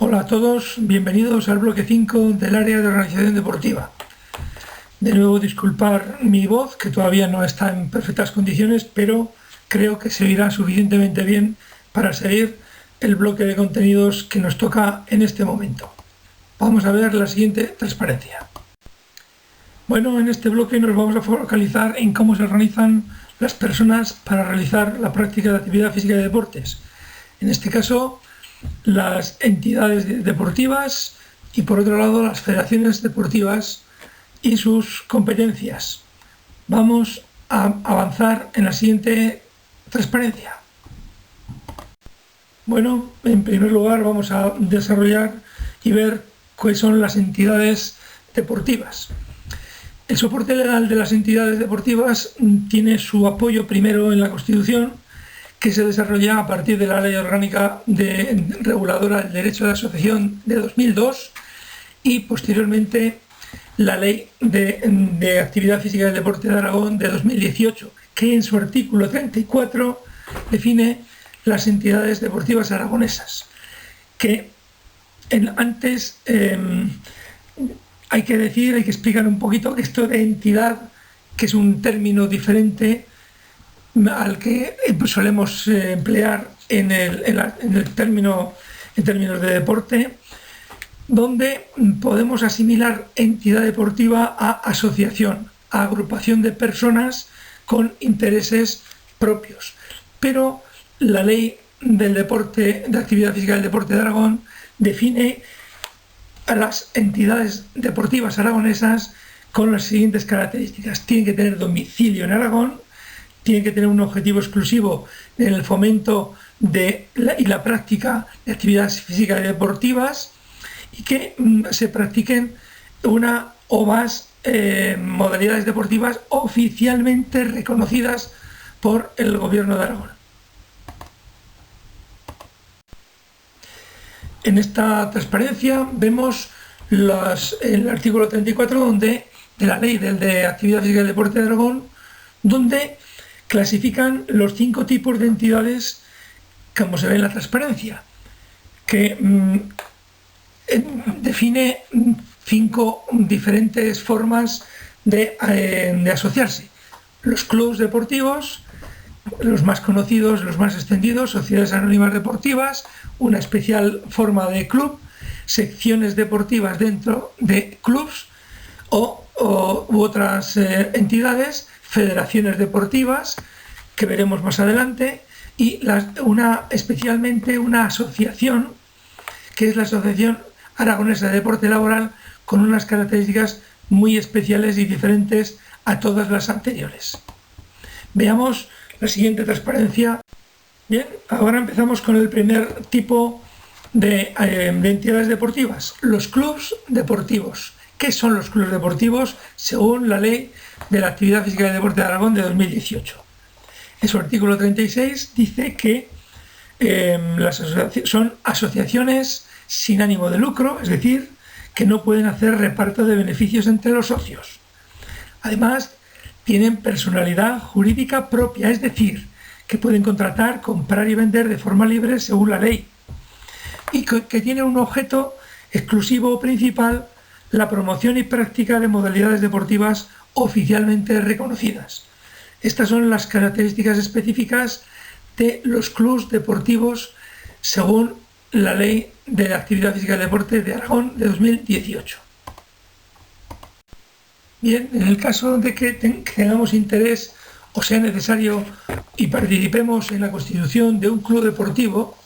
Hola a todos, bienvenidos al bloque 5 del área de organización deportiva. De nuevo disculpar mi voz, que todavía no está en perfectas condiciones, pero creo que se oirá suficientemente bien para seguir el bloque de contenidos que nos toca en este momento. Vamos a ver la siguiente transparencia. Bueno, en este bloque nos vamos a focalizar en cómo se organizan las personas para realizar la práctica de actividad física y de deportes. En este caso, las entidades deportivas y, por otro lado, las federaciones deportivas y sus competencias. Vamos a avanzar en la siguiente transparencia. Bueno, en primer lugar vamos a desarrollar y ver cuáles son las entidades deportivas. El soporte legal de las entidades deportivas tiene su apoyo primero en la Constitución, que se desarrolla a partir de la Ley Orgánica Reguladora del Derecho de Asociación de 2002 y posteriormente la Ley de Actividad Física y del Deporte de Aragón de 2018, que en su artículo 34 define las entidades deportivas aragonesas. Que antes hay que explicar un poquito que esto de entidad, que es un término diferente al que solemos emplear en términos de deporte, donde podemos asimilar entidad deportiva a asociación, a agrupación de personas con intereses propios. Pero la ley del deporte, de actividad física del deporte de Aragón, define a las entidades deportivas aragonesas con las siguientes características: tienen que tener domicilio en Aragón, tienen que tener un objetivo exclusivo en el fomento y la práctica de actividades físicas y deportivas, y que se practiquen una o más modalidades deportivas oficialmente reconocidas por el Gobierno de Aragón. En esta transparencia vemos el artículo 34 de la Ley de Actividad Física y Deporte de Aragón, donde clasifican los 5 tipos de entidades, como se ve en la transparencia, que define 5 diferentes formas de asociarse. Los clubes deportivos, los más conocidos, los más extendidos: sociedades anónimas deportivas, una especial forma de club, secciones deportivas dentro de clubs u otras entidades, federaciones deportivas, que veremos más adelante, y especialmente una asociación, que es la Asociación Aragonesa de Deporte Laboral, con unas características muy especiales y diferentes a todas las anteriores. Veamos la siguiente transparencia. Bien, ahora empezamos con el primer tipo de entidades deportivas: los clubes deportivos. ¿Qué son los clubes deportivos según la Ley de la Actividad Física y del Deporte de Aragón de 2018? En su artículo 36 dice que son asociaciones sin ánimo de lucro, es decir, que no pueden hacer reparto de beneficios entre los socios. Además, tienen personalidad jurídica propia, es decir, que pueden contratar, comprar y vender de forma libre según la ley, y que tienen un objeto exclusivo o principal: la promoción y práctica de modalidades deportivas oficialmente reconocidas. Estas son las características específicas de los clubes deportivos según la Ley de la Actividad Física y Deporte de Aragón de 2018. Bien, en el caso de que tengamos interés o sea necesario y participemos en la constitución de un club deportivo,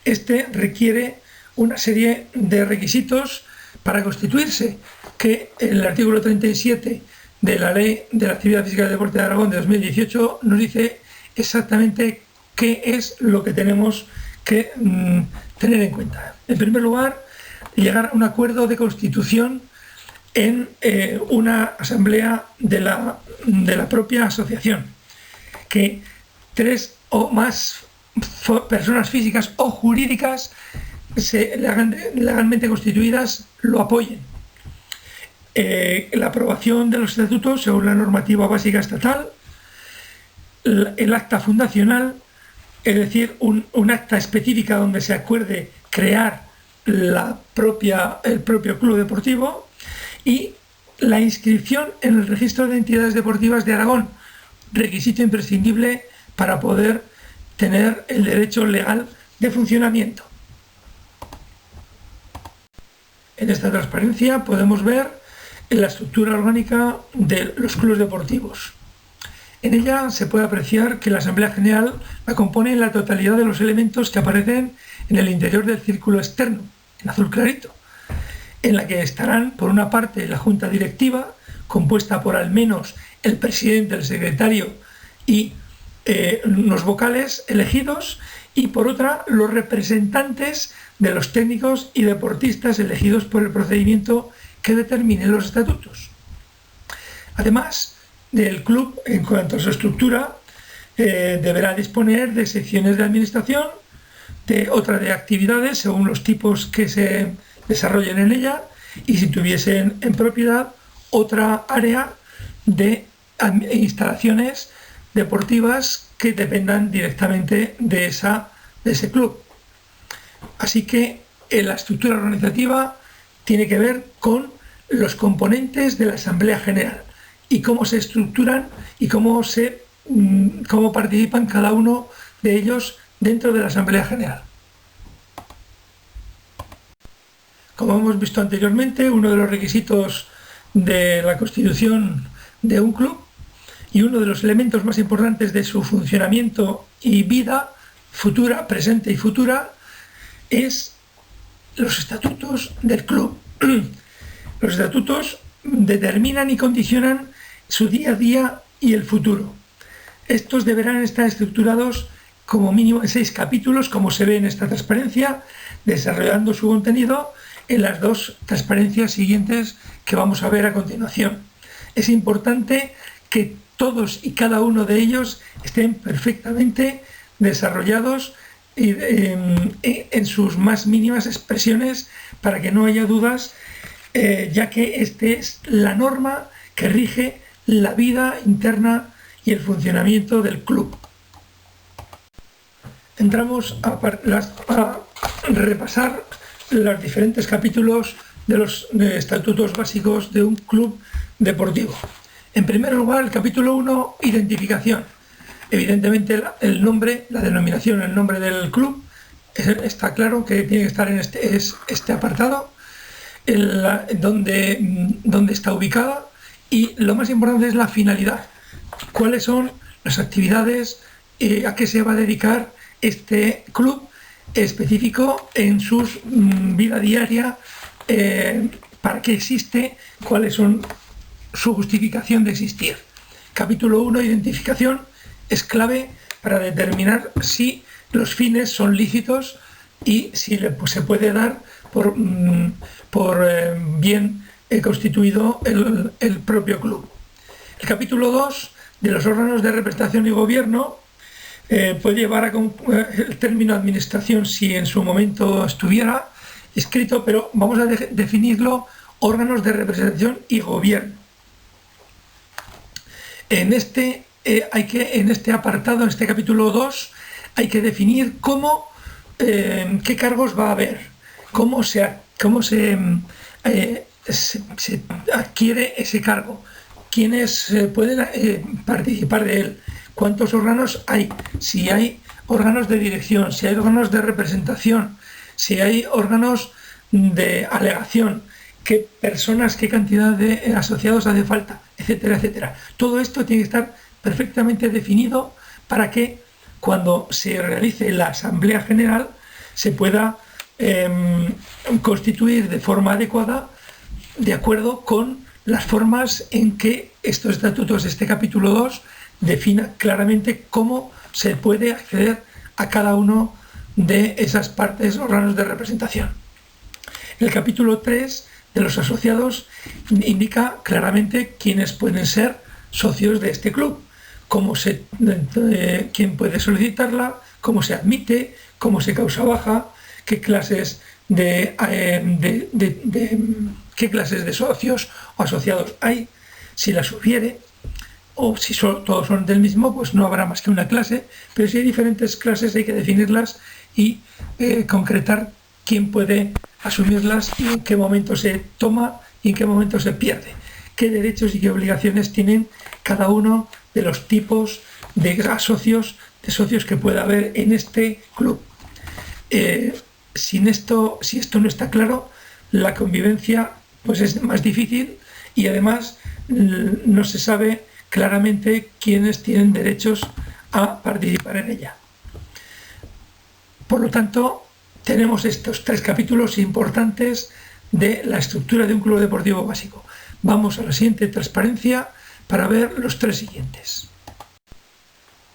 este requiere una serie de requisitos para constituirse, que el artículo 37 de la Ley de la Actividad Física y Deporte de Aragón de 2018 nos dice exactamente qué es lo que tenemos que tener en cuenta. En primer lugar, llegar a un acuerdo de constitución en una asamblea de la propia asociación, que 3 o más personas físicas o jurídicas legalmente constituidas lo apoyen. La aprobación de los estatutos según la normativa básica estatal, el acta fundacional, es decir, un acta específica donde se acuerde crear el propio club deportivo, y la inscripción en el registro de entidades deportivas de Aragón, requisito imprescindible para poder tener el derecho legal de funcionamiento. En esta transparencia podemos ver la estructura orgánica de los clubes deportivos. En ella se puede apreciar que la Asamblea General la compone la totalidad de los elementos que aparecen en el interior del círculo externo, en azul clarito, en la que estarán, por una parte, la Junta Directiva, compuesta por al menos el presidente, el secretario y los vocales elegidos, y por otra, los representantes de los técnicos y deportistas elegidos por el procedimiento que determine los estatutos. Además del club, en cuanto a su estructura, deberá disponer de secciones de administración, otra de actividades según los tipos que se desarrollen en ella, y si tuviesen en propiedad otra área de instalaciones deportivas que dependan directamente de ese club. Así que la estructura organizativa tiene que ver con los componentes de la Asamblea General y cómo se estructuran y cómo participan cada uno de ellos dentro de la Asamblea General. Como hemos visto anteriormente, uno de los requisitos de la constitución de un club y uno de los elementos más importantes de su funcionamiento y vida futura, presente y futura, es los estatutos del club. Los estatutos determinan y condicionan su día a día y el futuro. Estos deberán estar estructurados como mínimo en 6 capítulos, como se ve en esta transparencia, desarrollando su contenido en las 2 transparencias siguientes que vamos a ver a continuación. Es importante que todos y cada uno de ellos estén perfectamente desarrollados en sus más mínimas expresiones para que no haya dudas, ya que esta es la norma que rige la vida interna y el funcionamiento del club. Entramos a repasar los diferentes capítulos de los estatutos básicos de un club deportivo. En primer lugar, el capítulo 1, identificación. Evidentemente el nombre, la denominación, el nombre del club, está claro que tiene que estar en este apartado, donde está ubicada, y lo más importante es la finalidad. ¿Cuáles son las actividades, a qué se va a dedicar este club específico en su vida diaria, para qué existe, cuáles son su justificación de existir? Capítulo 1, identificación, es clave para determinar si los fines son lícitos y si se puede dar por bien constituido el propio club. El capítulo 2, de los órganos de representación y gobierno, puede llevar el término administración si en su momento estuviera escrito, pero vamos a definirlo órganos de representación y gobierno. En este apartado, en este capítulo 2, hay que definir qué cargos va a haber, cómo se adquiere ese cargo, quiénes pueden participar de él, cuántos órganos hay, si hay órganos de dirección, si hay órganos de representación, si hay órganos de alegación, qué personas, qué cantidad de asociados hace falta, etcétera, etcétera. Todo esto tiene que estar perfectamente definido para que cuando se realice la Asamblea General se pueda constituir de forma adecuada, de acuerdo con las formas en que estos estatutos de este capítulo 2 defina claramente cómo se puede acceder a cada uno de esas partes, órganos de representación. El capítulo 3 de los asociados indica claramente quiénes pueden ser socios de este club, quién puede solicitarla, cómo se admite, cómo se causa baja, qué clases de socios o asociados hay, si las hubiere, o si todos son del mismo, pues no habrá más que una clase, pero si hay diferentes clases hay que definirlas y concretar quién puede asumirlas y en qué momento se toma y en qué momento se pierde. Qué derechos y qué obligaciones tienen cada uno de los tipos de socios que pueda haber en este club. Si esto no está claro, la convivencia pues es más difícil y además no se sabe claramente quiénes tienen derechos a participar en ella. Por lo tanto, tenemos estos 3 capítulos importantes de la estructura de un club deportivo básico. Vamos a la siguiente transparencia para ver los 3 siguientes.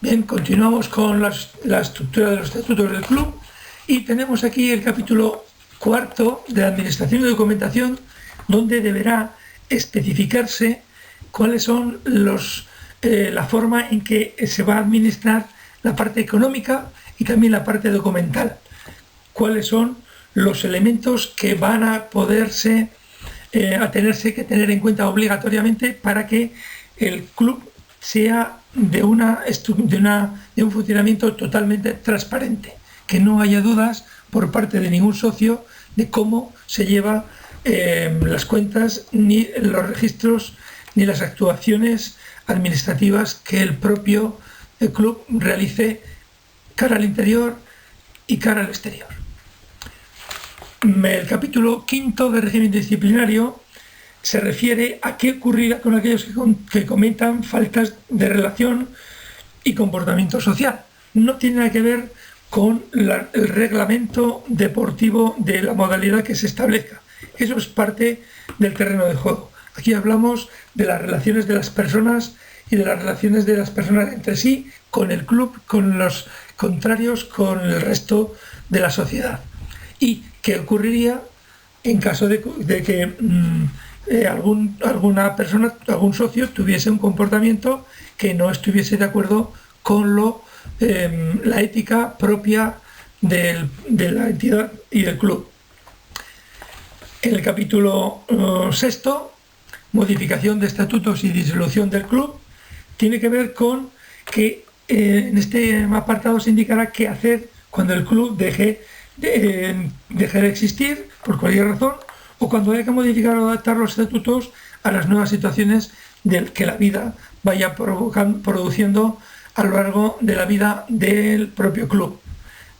Bien, continuamos con la estructura de los estatutos del club y tenemos aquí el capítulo 4 de Administración y Documentación, donde deberá especificarse cuáles son la forma en que se va a administrar la parte económica y también la parte documental. Cuáles son los elementos que van a poderse a tenerse que tener en cuenta obligatoriamente para que el club sea de un funcionamiento totalmente transparente, que no haya dudas por parte de ningún socio de cómo se lleva las cuentas, ni los registros, ni las actuaciones administrativas que el propio club realice cara al interior y cara al exterior. El capítulo 5 de régimen disciplinario se refiere a qué ocurrirá con aquellos que cometan faltas de relación y comportamiento social. No tiene nada que ver con el reglamento deportivo de la modalidad que se establezca. Eso es parte del terreno de juego. Aquí hablamos de las relaciones de las personas y de las relaciones de las personas entre sí, con el club, con los contrarios, con el resto de la sociedad. ¿Y qué ocurriría en caso de que alguna persona, algún socio, tuviese un comportamiento que no estuviese de acuerdo con la ética propia de la entidad y del club? En el capítulo 6, modificación de estatutos y disolución del club, tiene que ver con que en este apartado se indicará qué hacer cuando el club deje de existir por cualquier razón, o cuando haya que modificar o adaptar los estatutos a las nuevas situaciones que la vida vaya produciendo a lo largo de la vida del propio club.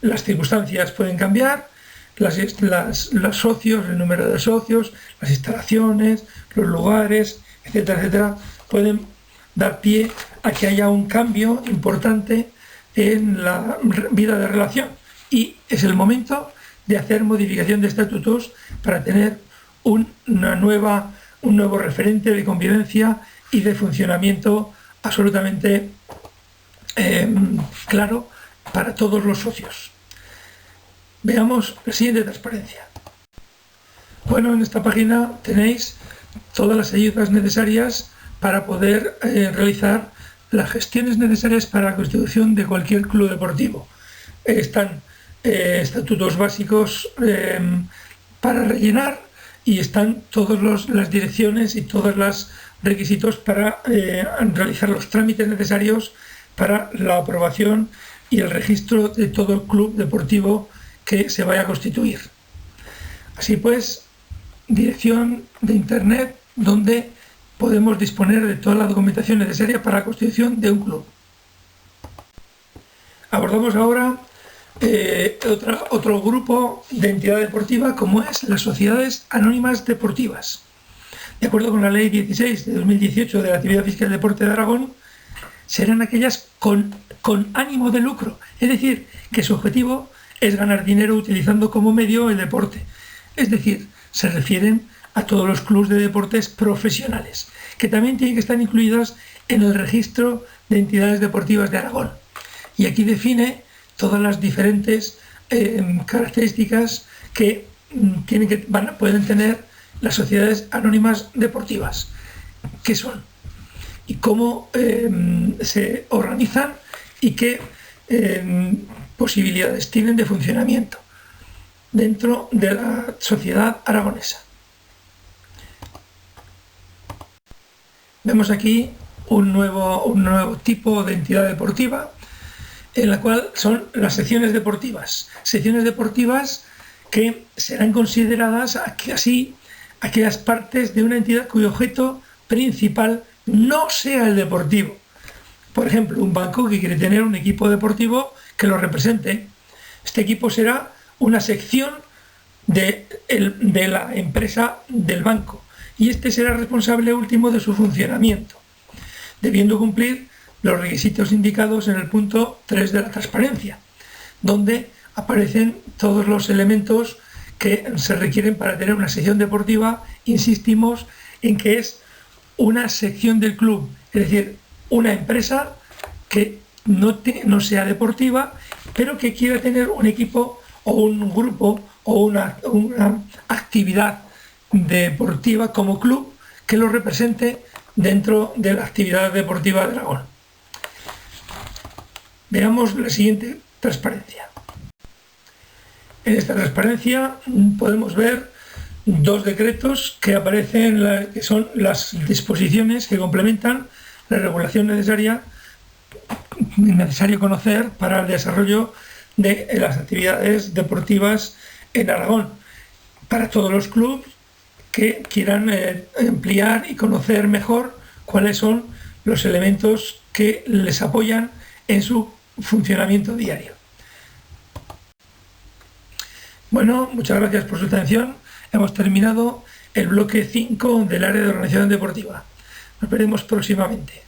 Las circunstancias pueden cambiar, los socios, el número de socios, las instalaciones, los lugares, etcétera, etcétera, pueden dar pie a que haya un cambio importante en la vida de relación. Y es el momento de hacer modificación de estatutos para tener un nuevo referente de convivencia y de funcionamiento absolutamente claro para todos los socios. Veamos la siguiente transparencia. Bueno, en esta página tenéis todas las ayudas necesarias para poder realizar las gestiones necesarias para la constitución de cualquier club deportivo. Están estatutos básicos para rellenar y están todas las direcciones y todos los requisitos para realizar los trámites necesarios para la aprobación y el registro de todo el club deportivo que se vaya a constituir. Así pues, dirección de internet donde podemos disponer de toda la documentación necesaria para la constitución de un club. Abordamos ahora otro grupo de entidad deportiva, como es las sociedades anónimas deportivas. De acuerdo con la Ley 16 de 2018 de la Actividad Física y Deporte de Aragón, serán aquellas con ánimo de lucro, es decir, que su objetivo es ganar dinero utilizando como medio el deporte. Es decir, se refieren a todos los clubes de deportes profesionales, que también tienen que estar incluidas en el registro de entidades deportivas de Aragón. Y aquí define todas las diferentes características que pueden tener las sociedades anónimas deportivas, qué son y cómo se organizan y qué posibilidades tienen de funcionamiento dentro de la sociedad aragonesa. Vemos aquí un nuevo tipo de entidad deportiva, en la cual son las secciones deportivas. Secciones deportivas que serán consideradas así aquellas partes de una entidad cuyo objeto principal no sea el deportivo. Por ejemplo, un banco que quiere tener un equipo deportivo que lo represente. Este equipo será una sección de la empresa del banco y este será responsable último de su funcionamiento, debiendo cumplir los requisitos indicados en el punto 3 de la transparencia, donde aparecen todos los elementos que se requieren para tener una sección deportiva. Insistimos en que es una sección del club, es decir, una empresa que no sea deportiva, pero que quiera tener un equipo o un grupo o una actividad deportiva como club que lo represente dentro de la actividad deportiva de Aragón. Veamos la siguiente transparencia. En esta transparencia podemos ver dos decretos que aparecen, que son las disposiciones que complementan la regulación necesario conocer para el desarrollo de las actividades deportivas en Aragón, para todos los clubes que quieran ampliar y conocer mejor cuáles son los elementos que les apoyan en su funcionamiento diario. Bueno, muchas gracias por su atención. Hemos terminado el bloque 5 del área de organización deportiva. Nos veremos próximamente.